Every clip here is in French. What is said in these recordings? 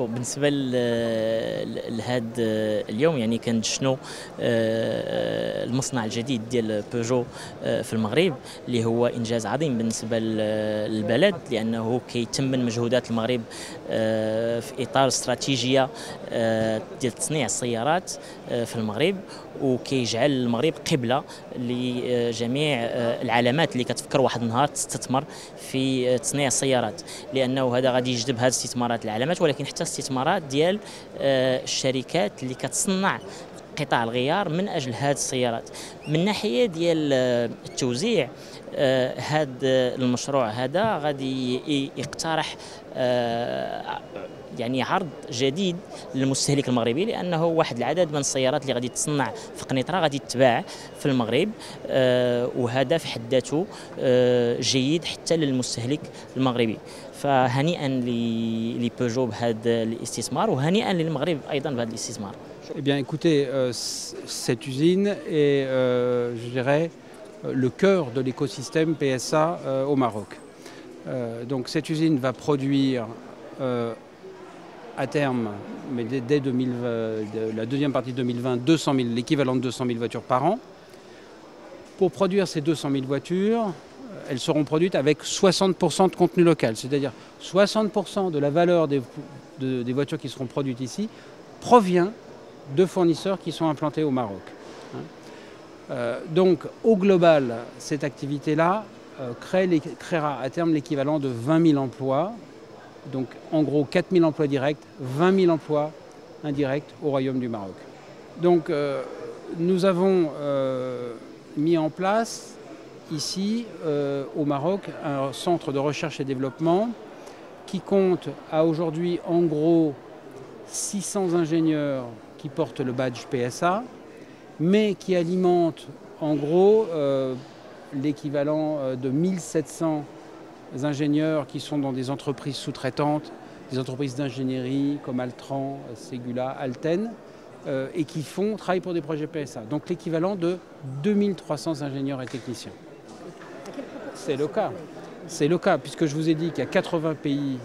بالنسبة لهذا اليوم يعني كنشنو المصنع الجديد ديال بيجو في المغرب اللي هو إنجاز عظيم بالنسبة للبلد، لأنه كيتمن مجهودات المغرب في إطار استراتيجية ديال تصنيع السيارات في المغرب، وكيجعل المغرب قبلة لجميع العلامات اللي كتفكر واحد النهار تستثمر في تصنيع السيارات، لأنه هذا غادي يجذب هذه الاستثمارات العلامات، ولكن حتى استثمارات ديال الشركات اللي كتصنع قطع الغيار من أجل هذه السيارات. من ناحية ديال التوزيع، هذا المشروع هذا غادي يقترح يعني عرض جديد للمستهلك المغربي، لأنه واحد العدد من السيارات اللي غادي تصنع في قنيطرة غادي تتباع في المغرب، وهذا في حد ذاته جيد حتى للمستهلك المغربي. فهنيئا لبيجو بهذا الاستثمار، وهنيئا للمغرب أيضا بهذا الاستثمار. Eh bien, écoutez, cette usine est, je dirais, le cœur de l'écosystème PSA au Maroc. Donc, cette usine va produire à terme, mais dès 2020, la deuxième partie de 2020, l'équivalent de 200 000 voitures par an. Pour produire ces 200 000 voitures, elles seront produites avec 60% de contenu local, c'est-à-dire 60% de la valeur des voitures qui seront produites ici provient de fournisseurs qui sont implantés au Maroc. Donc au global, cette activité-là créera à terme l'équivalent de 20 000 emplois, donc en gros 4 000 emplois directs, 20 000 emplois indirects au Royaume du Maroc. Donc nous avons mis en place ici au Maroc un centre de recherche et développement qui compte à aujourd'hui en gros 600 ingénieurs qui portent le badge PSA, mais qui alimente en gros l'équivalent de 1700 ingénieurs qui sont dans des entreprises sous-traitantes, des entreprises d'ingénierie comme Altran, Ségula, Alten, et qui travaillent pour des projets PSA. Donc l'équivalent de 2300 ingénieurs et techniciens. C'est le cas. C'est le cas, puisque je vous ai dit qu'il y a 80 pays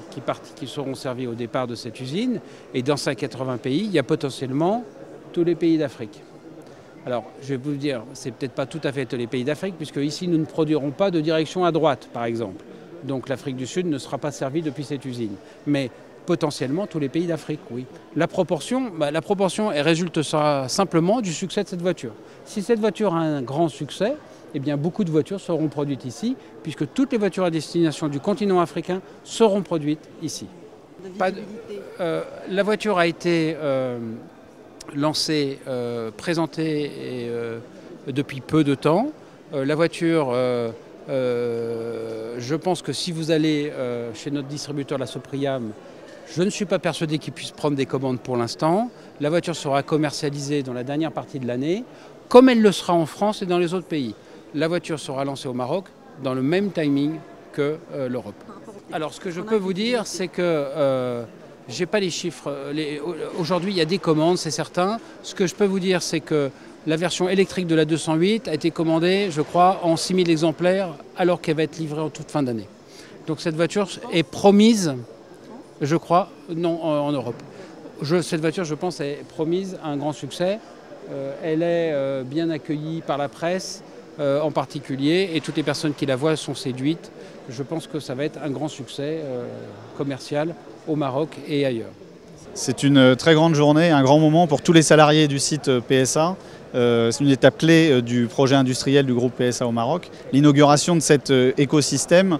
qui seront servis au départ de cette usine, et dans ces 80 pays, il y a potentiellement tous les pays d'Afrique. Alors, je vais vous dire, c'est peut-être pas tout à fait tous les pays d'Afrique, puisque ici, nous ne produirons pas de direction à droite, par exemple. Donc l'Afrique du Sud ne sera pas servie depuis cette usine. Mais potentiellement tous les pays d'Afrique, oui. La proportion, elle résulte simplement du succès de cette voiture. Si cette voiture a un grand succès, eh bien, beaucoup de voitures seront produites ici, puisque toutes les voitures à destination du continent africain seront produites ici. La voiture a été lancée, présentée depuis peu de temps. La voiture, je pense que si vous allez chez notre distributeur, la Sopriam, je ne suis pas persuadé qu'il puisse prendre des commandes pour l'instant. La voiture sera commercialisée dans la dernière partie de l'année, comme elle le sera en France et dans les autres pays. La voiture sera lancée au Maroc dans le même timing que l'Europe. Alors ce que je peux vous dire, c'est que je n'ai pas les chiffres. Aujourd'hui, il y a des commandes, c'est certain. Ce que je peux vous dire, c'est que la version électrique de la 208 a été commandée, je crois, en 6 000 exemplaires, alors qu'elle va être livrée en toute fin d'année. Donc cette voiture est promise, je crois, non, en Europe. Cette voiture, je pense, est promise à un grand succès. Elle est bien accueillie par la presse, en particulier, et toutes les personnes qui la voient sont séduites. Je pense que ça va être un grand succès commercial au Maroc et ailleurs. C'est une très grande journée, un grand moment pour tous les salariés du site PSA. C'est une étape clé du projet industriel du groupe PSA au Maroc. L'inauguration de cet écosystème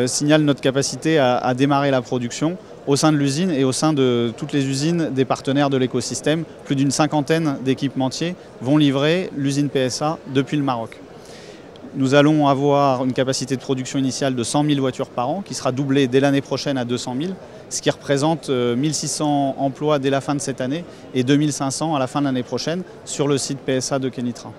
signale notre capacité à démarrer la production au sein de l'usine et au sein de toutes les usines des partenaires de l'écosystème. Plus d'une cinquantaine d'équipementiers vont livrer l'usine PSA depuis le Maroc. Nous allons avoir une capacité de production initiale de 100 000 voitures par an qui sera doublée dès l'année prochaine à 200 000, ce qui représente 1600 emplois dès la fin de cette année et 2500 à la fin de l'année prochaine sur le site PSA de Kenitra.